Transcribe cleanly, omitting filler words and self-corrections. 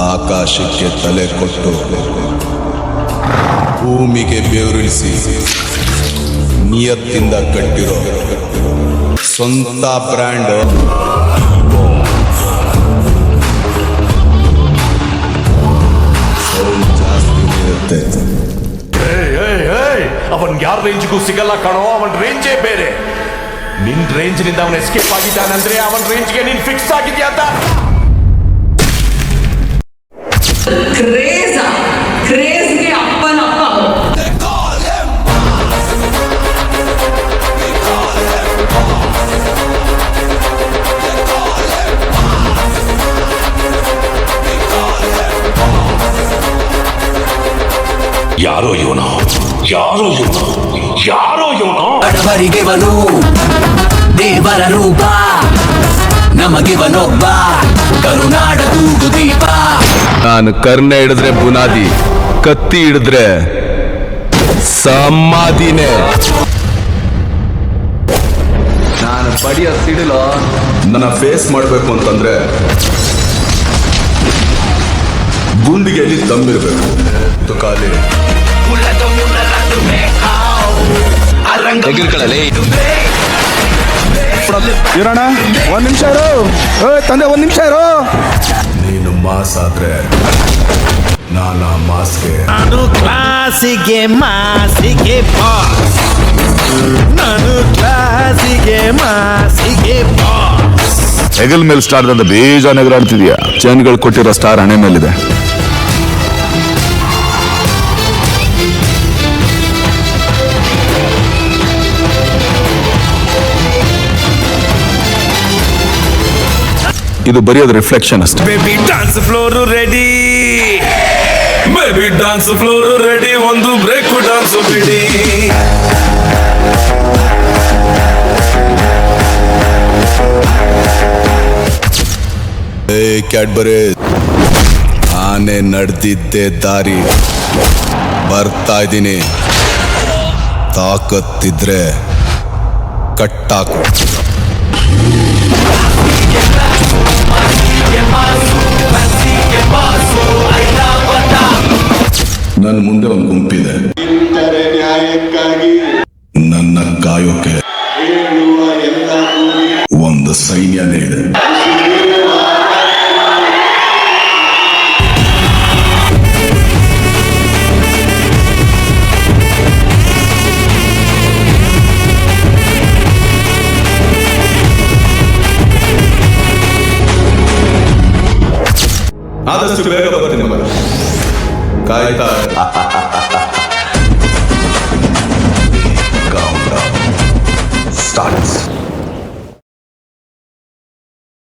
ಆಕಾಶಕ್ಕೆ ತಲೆ ಕೊಟ್ಟು ಭೂಮಿಗೆ ಬೆವರಿಳಿಸಿ ನಿಯತ್ತಿಂದ ಕಟ್ಟಿರೋ ಸ್ವಂತ ಬ್ರ್ಯಾಂಡ್ ಜಾಸ್ತಿ ಇರುತ್ತೆ. ಅವನ್ ಯಾರ ರೇಂಜ್ಗೂ ಸಿಗಲ್ಲ ಕಣೋ, ಅವನ್ ರೇಂಜೇ ಬೇರೆ. ನಿನ್ ರೇಂಜ್ ನಿಂದ ಅವನ್ ಎಸ್ಕೇಪ್ ಆಗಿದ್ದಾನಂದ್ರೆ ಅವನ್ ರೇಂಜ್ಗೆ ನೀನ್ ಫಿಕ್ಸ್ ಆಗಿದ್ಯಾ ಅಂತ. ಕ್ರೇಜ್ಗೆ ಅಪ್ಪನಪ್ಪ. ಯಾರೋ ಇವನು ಬಡವರಿಗೆವನು ದೇವರ ರೂಪ, ನಮಗಿವನೊಬ್ಬ ಕರುನಾಡ ತೂಗು ದೀಪ. ನಾನು ಕರ್ನೆ ಹಿಡಿದ್ರೆ ಬುನಾದಿ, ಕತ್ತಿ ಹಿಡಿದ್ರೆ ಸಮಾಧಿನೇ. ನಾನು ಬಡಿಯ ಸಿಡಿಲ ನನ್ನ ಫೇಸ್ ಮಾಡಬೇಕು ಅಂತಂದ್ರೆ ಗುಂಡಿಗೆಯಲ್ಲಿ ದಮ್ಮಿರ್ಬೇಕು. ತುಕಾಲಿ ಇರೋಣ, ಒಂದ್ ನಿಮಿಷ ಇರು. ತಂದೆ ಒಂದ್ ನಿಮಿಷ ಇರು. ನೀನು ಮಾಸ್ ಆದ್ರೆ ನಾನು ಆ ಮಾಸ್ಗೆ. ನಾನು ಕ್ಲಾಸಿಗೆ ಮಾಸಿಗೆ ಬಾಸ್, ನಾನು ಕ್ಲಾಸಿಗೆ ಮಾಸಿಗೆ ಬಾಸ್. ಹೆಗಲ್ ಮೇಲೆ ಸ್ಟಾರ್ ಅಂತ ಬೇಜಾನ್ ಎಗರಾಡ್ತಿದ್ಯಾ. ಜನಗಳು ಕೊಟ್ಟಿರೋ ಸ್ಟಾರ್ ಹಣೆ ಮೇಲಿದೆ. ಇದು ಬರೆಯೋದು ರಿಫ್ಲೆಕ್ಷನ್ ಅಷ್ಟೇ. Baby dance floor ready, baby dance floor ready, ಒಂದು ಬ್ರೇಕ್ ಡಾನ್ಸ್ ಬಿಡಿ. ಕ್ಯಾಡ್ಬರಿ ಆನೆ ನಡೆದಿದ್ದೆ ದಾರಿ ಬರ್ತಾ ಇದ್ದೀನಿ. ತಾಕತ್ತಿದ್ರೆ ಕಟ್ಟಾಕು. ನನ್ನ ಮುಂದೆ ಒಂದು ಗುಂಪಿದೆ, ನನ್ನ ಕಾಯೋಕೆ ಒಂದು ಸೈನ್ಯನೇ ಇದೆ. ಆದಷ್ಟು ಬೇಗ ಬರ್ತೀನಿ ಮಗ, ಕಾಯ್ತಾ. Countdown starts.